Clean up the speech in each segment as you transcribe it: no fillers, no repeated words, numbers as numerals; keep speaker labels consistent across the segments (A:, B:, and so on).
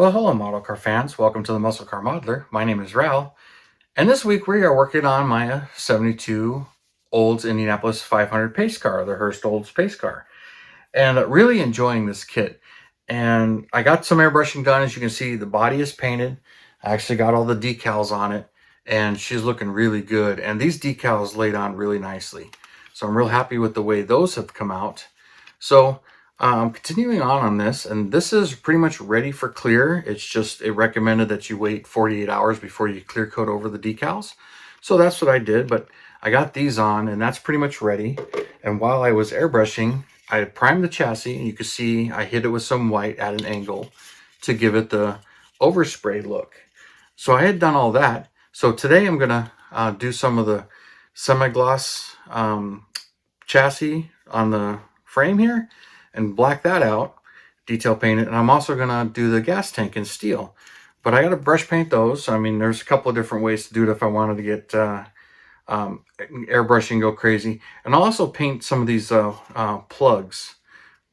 A: Well, hello, model car fans. Welcome to the Muscle Car Modeler. My name is Ral, and this week we are working on my 72 Olds Indianapolis 500 pace car, the Hurst Olds pace car, and really enjoying this kit. And I got some airbrushing done. As you can see, the body is painted. I actually got all the decals on it, and she's looking really good. And these decals laid on really nicely, so I'm real happy with the way those have come out. So continuing on this, and this is pretty much ready for clear. It's just recommended that you wait 48 hours before you clear coat over the decals. So that's what I did, but I got these on and that's pretty much ready. And while I was airbrushing, I primed the chassis, and you can see I hit it with some white at an angle to give it the overspray look. So I had done all that. So today I'm gonna do some of the semi-gloss chassis on the frame here and black that out, detail paint it, and I'm also gonna do the gas tank in steel. But I gotta brush paint those. I mean, there's a couple of different ways to do it if I wanted to get airbrushing go crazy. And I'll also paint some of these plugs.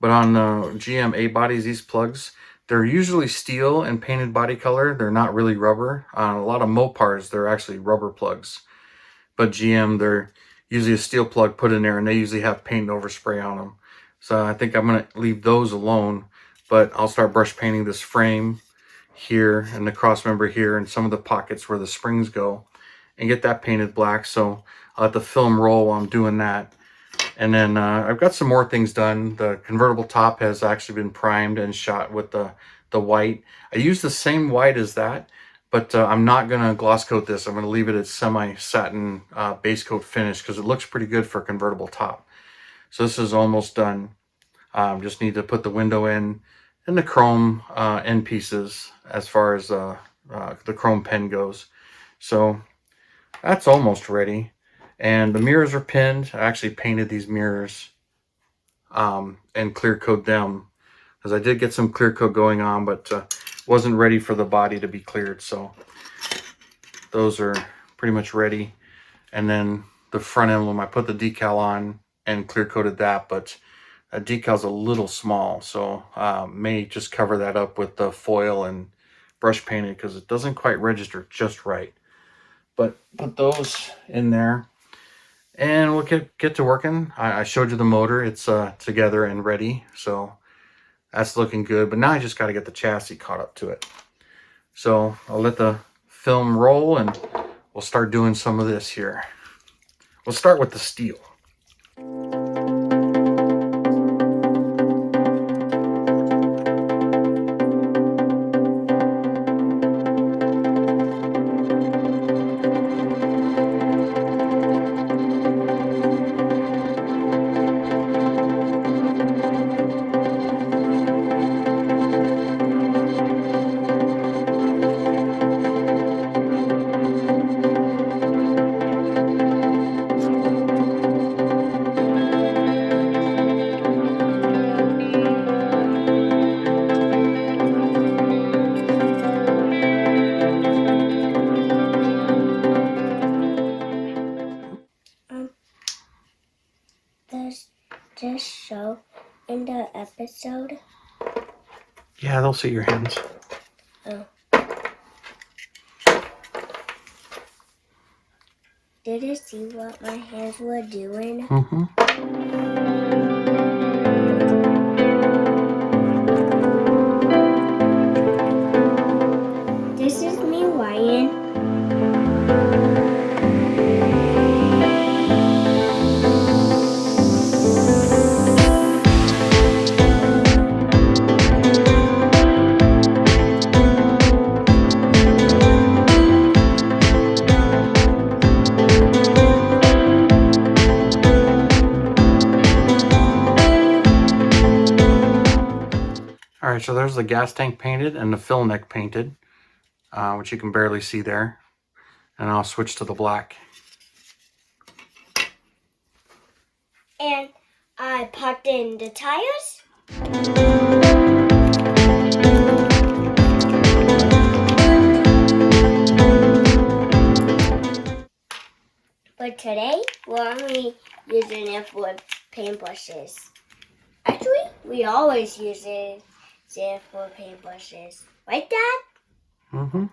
A: But on GM A bodies, these plugs, they're usually steel and painted body color. They're not really rubber. A lot of Mopars, they're actually rubber plugs. But GM, they're usually a steel plug put in there, and they usually have paint and overspray on them. So I think I'm going to leave those alone, but I'll start brush painting this frame here and the cross member here and some of the pockets where the springs go and get that painted black. So I'll let the film roll while I'm doing that. And then I've got some more things done. The convertible top has actually been primed and shot with the white. I use the same white as that, but I'm not going to gloss coat this. I'm going to leave it as semi-satin base coat finish because it looks pretty good for a convertible top. So this is almost done. Just need to put the window in and the chrome end pieces as far as the chrome pen goes. So that's almost ready. And the mirrors are pinned. I actually painted these mirrors and clear coat them because I did get some clear coat going on, but wasn't ready for the body to be cleared. So those are pretty much ready. And then the front emblem, I put the decal on and clear coated that, but that decal's a little small, so may just cover that up with the foil and brush paint it because it doesn't quite register just right. But put those in there and we'll get to working. I showed you the motor. It's together and ready, so that's looking good. But now I just got to get the chassis caught up to it. So I'll let the film roll and we'll start doing some of this here. We'll start with the steel.
B: Does this show in the episode?
A: Yeah, they'll see your hands.
B: Oh. Did you see what my hands were doing?
A: Mm-hmm.
B: This is me, Ryan.
A: All right, so there's the gas tank painted and the fill neck painted, which you can barely see there. And I'll switch to the black.
B: And I popped in the tires. But today, we're only using it for paintbrushes. Actually, we always use it therefore paintbrushes. Right, Dad?
A: Mm-hmm.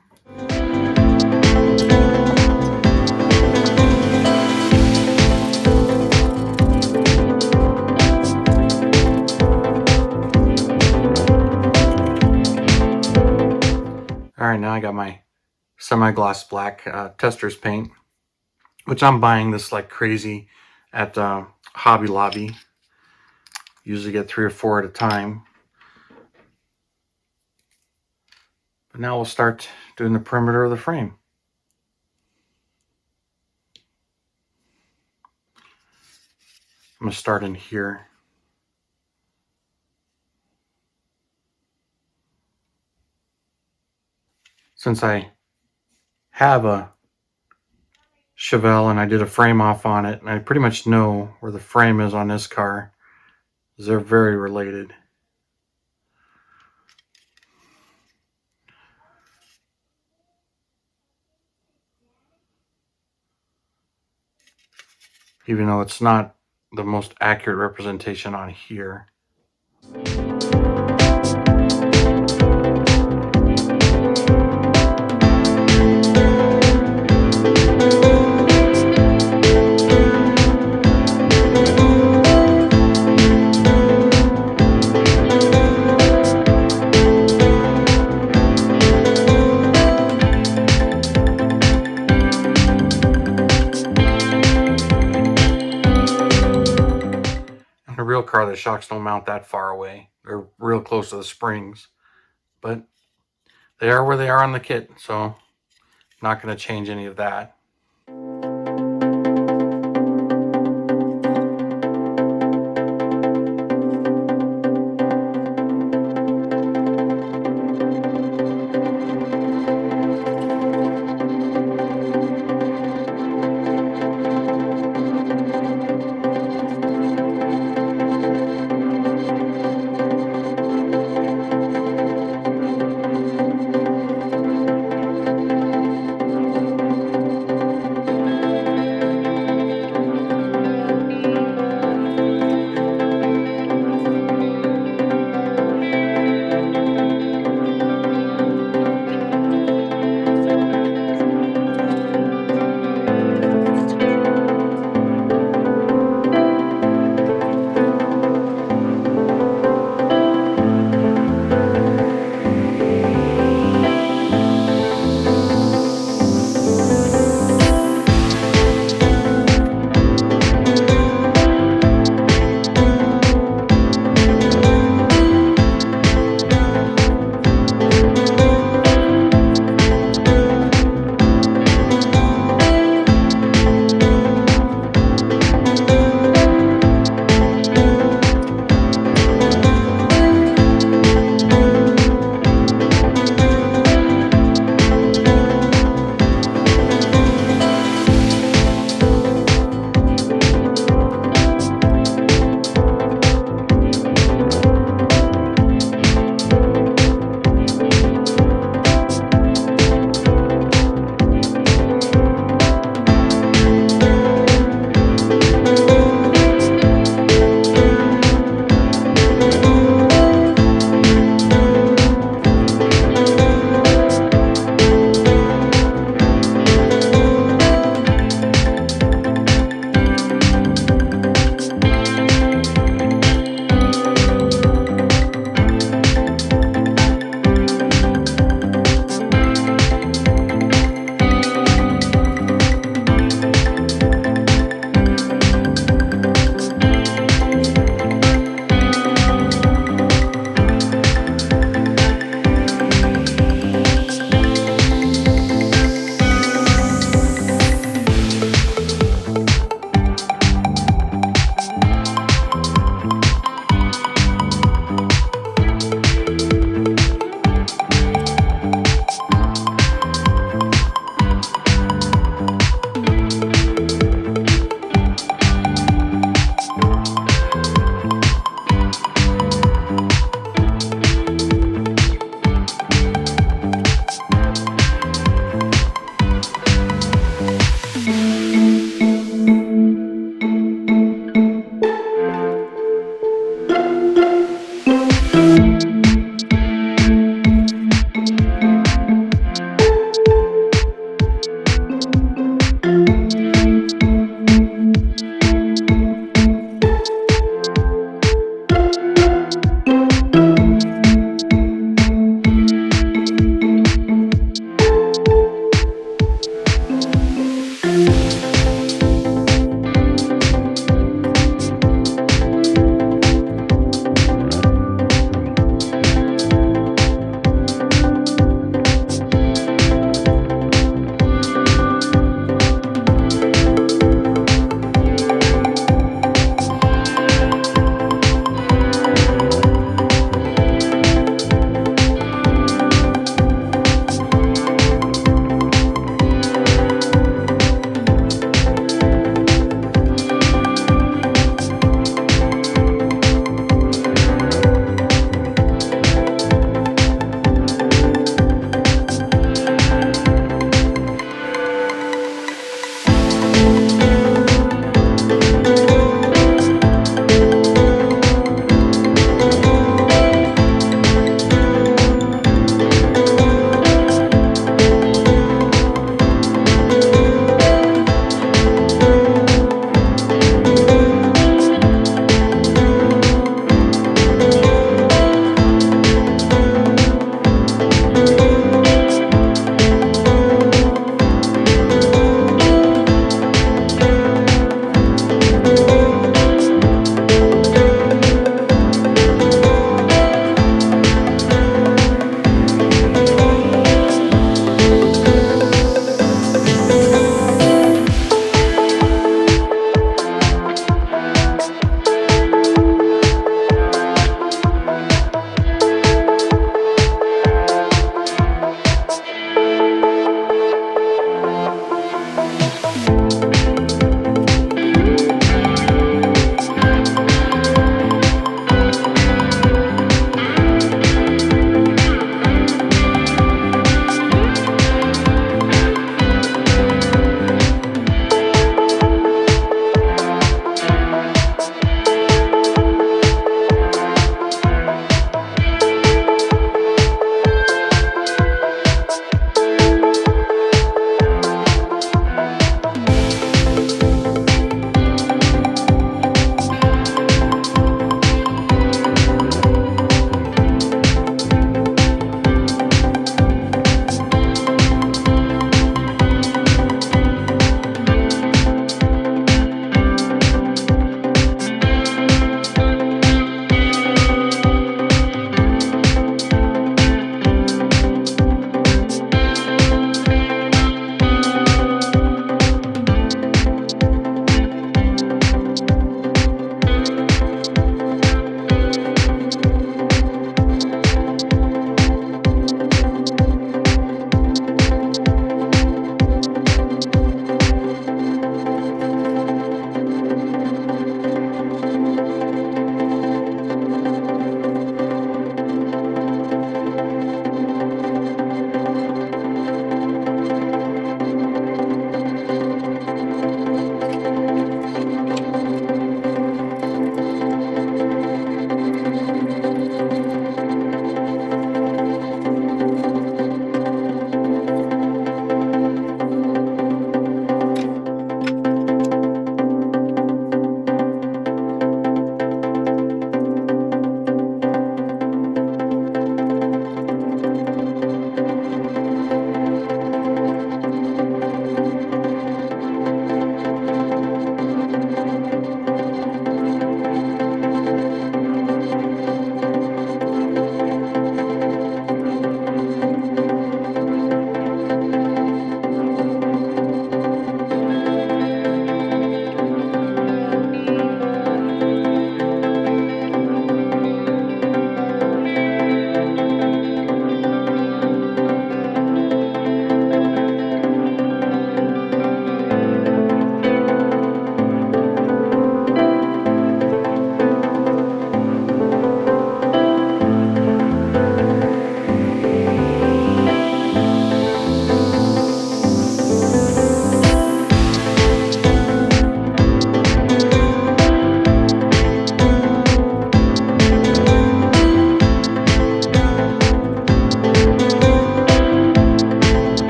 A: All right, now I got my semi-gloss black Testors paint, which I'm buying this like crazy at Hobby Lobby. Usually get 3 or 4 at a time. But now we'll start doing the perimeter of the frame. I'm going to start in here. Since I have a Chevelle and I did a frame off on it, and I pretty much know where the frame is on this car, they're very related. Even though it's not the most accurate representation on here. In a real car, the shocks don't mount that far away. They're real close to the springs. But they are where they are on the kit, so not going to change any of that.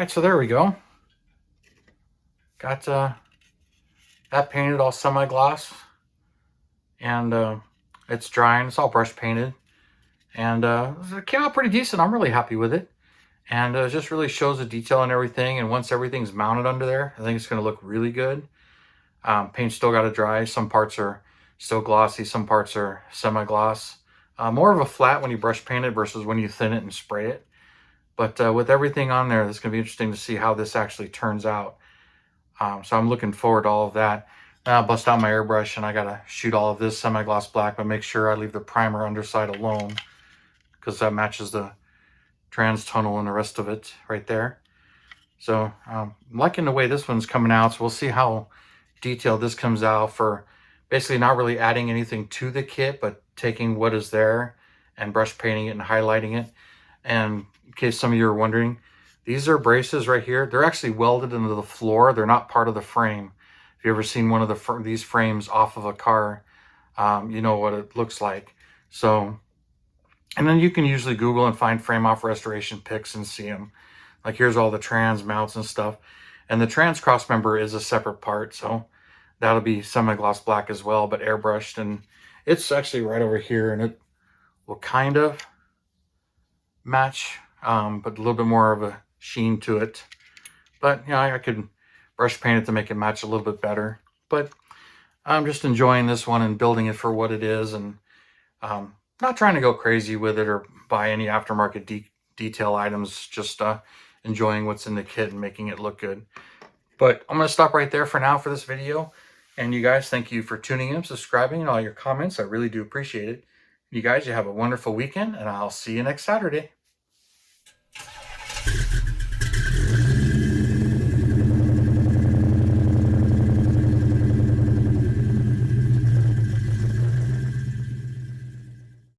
A: right, so there we go. Got that painted all semi-gloss, and it's drying. It's all brush painted, and it came out pretty decent. I'm really happy with it, and it just really shows the detail and everything. And once everything's mounted under there, I think it's going to look really good. Paint's still got to dry. Some parts are still glossy, some parts are semi-gloss. More of a flat when you brush paint it versus when you thin it and spray it. But with everything on there, it's going to be interesting to see how this actually turns out. So I'm looking forward to all of that. Now I'll bust out my airbrush and I got to shoot all of this semi-gloss black, but make sure I leave the primer underside alone because that matches the trans tunnel and the rest of it right there. So I'm liking the way this one's coming out. So we'll see how detailed this comes out for basically not really adding anything to the kit, but taking what is there and brush painting it and highlighting it. And in case some of you are wondering, these are braces right here. They're actually welded into the floor. They're not part of the frame. If you ever seen one of these frames off of a car, you know what it looks like. So, and then you can usually Google and find frame off restoration pics and see them. Like here's all the trans mounts and stuff. And the trans cross member is a separate part. So that'll be semi-gloss black as well, but airbrushed. And it's actually right over here, and it will kind of match, but a little bit more of a sheen to it. But you know, I could brush paint it to make it match a little bit better. But I'm just enjoying this one and building it for what it is, and not trying to go crazy with it or buy any aftermarket detail items, just enjoying what's in the kit and making it look good. But I'm going to stop right there for now for this video. And you guys, thank you for tuning in, subscribing, and all your comments. I really do appreciate it. You guys, you have a wonderful weekend, and I'll see you next Saturday.